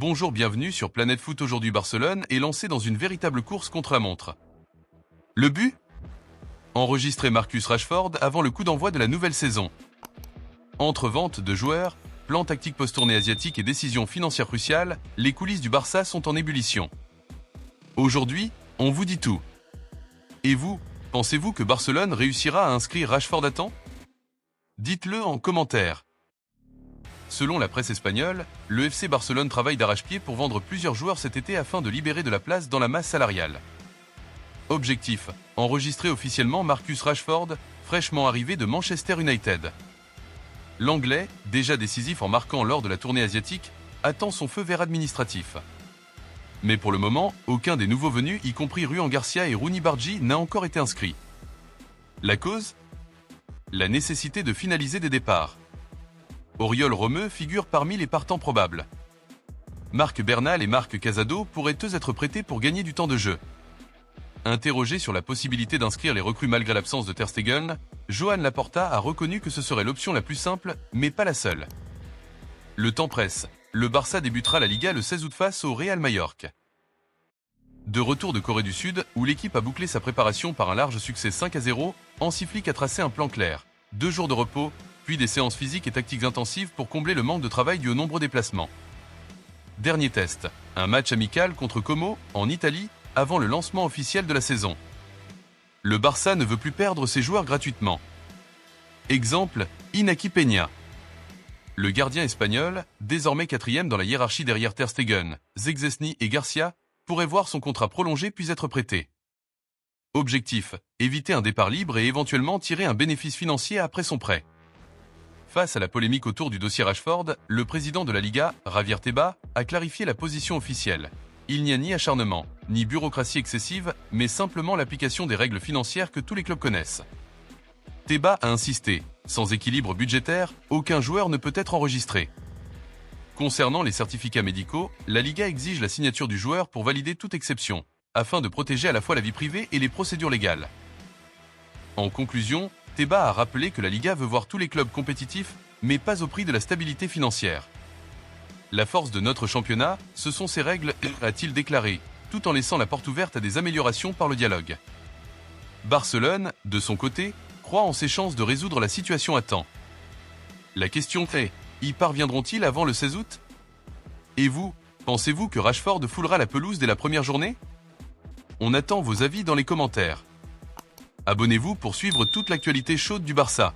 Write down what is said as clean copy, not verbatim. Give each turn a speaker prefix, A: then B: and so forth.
A: Bonjour, bienvenue sur Planète Foot. Aujourd'hui, Barcelone est lancé dans une véritable course contre la montre. Le but ? Enregistrer Marcus Rashford avant le coup d'envoi de la nouvelle saison. Entre vente de joueurs, plan tactique post-tournée asiatique et décisions financières cruciales, les coulisses du Barça sont en ébullition. Aujourd'hui, on vous dit tout. Et vous, pensez-vous que Barcelone réussira à inscrire Rashford à temps ? Dites-le en commentaire. Selon la presse espagnole, le FC Barcelone travaille d'arrache-pied pour vendre plusieurs joueurs cet été afin de libérer de la place dans la masse salariale. Objectif : enregistrer officiellement Marcus Rashford, fraîchement arrivé de Manchester United. L'Anglais, déjà décisif en marquant lors de la tournée asiatique, attend son feu vert administratif. Mais pour le moment, aucun des nouveaux venus, y compris Ruan Garcia et Rooney Bargi, n'a encore été inscrit. La cause ? La nécessité de finaliser des départs. Oriol Romeu figure parmi les partants probables. Marc Bernal et Marc Casado pourraient eux être prêtés pour gagner du temps de jeu. Interrogé sur la possibilité d'inscrire les recrues malgré l'absence de Ter Stegen, Joan Laporta a reconnu que ce serait l'option la plus simple, mais pas la seule. Le temps presse. Le Barça débutera la Liga le 16 août face au Real Majorque. De retour de Corée du Sud, où l'équipe a bouclé sa préparation par un large succès 5-0, Hansi Flick a tracé un plan clair. 2 jours de repos, puis des séances physiques et tactiques intensives pour combler le manque de travail dû aux nombreux déplacements. Dernier test, un match amical contre Como, en Italie, avant le lancement officiel de la saison. Le Barça ne veut plus perdre ses joueurs gratuitement. Exemple, Iñaki Peña. Le gardien espagnol, désormais 4e dans la hiérarchie derrière Ter Stegen, Szczęsny et Garcia, pourrait voir son contrat prolongé puis être prêté. Objectif, éviter un départ libre et éventuellement tirer un bénéfice financier après son prêt. Face à la polémique autour du dossier Rashford, le président de la Liga, Javier Tebas, a clarifié la position officielle. Il n'y a ni acharnement, ni bureaucratie excessive, mais simplement l'application des règles financières que tous les clubs connaissent. Tebas a insisté, sans équilibre budgétaire, aucun joueur ne peut être enregistré. Concernant les certificats médicaux, la Liga exige la signature du joueur pour valider toute exception, afin de protéger à la fois la vie privée et les procédures légales. En conclusion, Tebas a rappelé que la Liga veut voir tous les clubs compétitifs, mais pas au prix de la stabilité financière. La force de notre championnat, ce sont ses règles, a-t-il déclaré, tout en laissant la porte ouverte à des améliorations par le dialogue. Barcelone, de son côté, croit en ses chances de résoudre la situation à temps. La question est, y parviendront-ils avant le 16 août ? Et vous, pensez-vous que Rashford foulera la pelouse dès la première journée ? On attend vos avis dans les commentaires. Abonnez-vous pour suivre toute l'actualité chaude du Barça.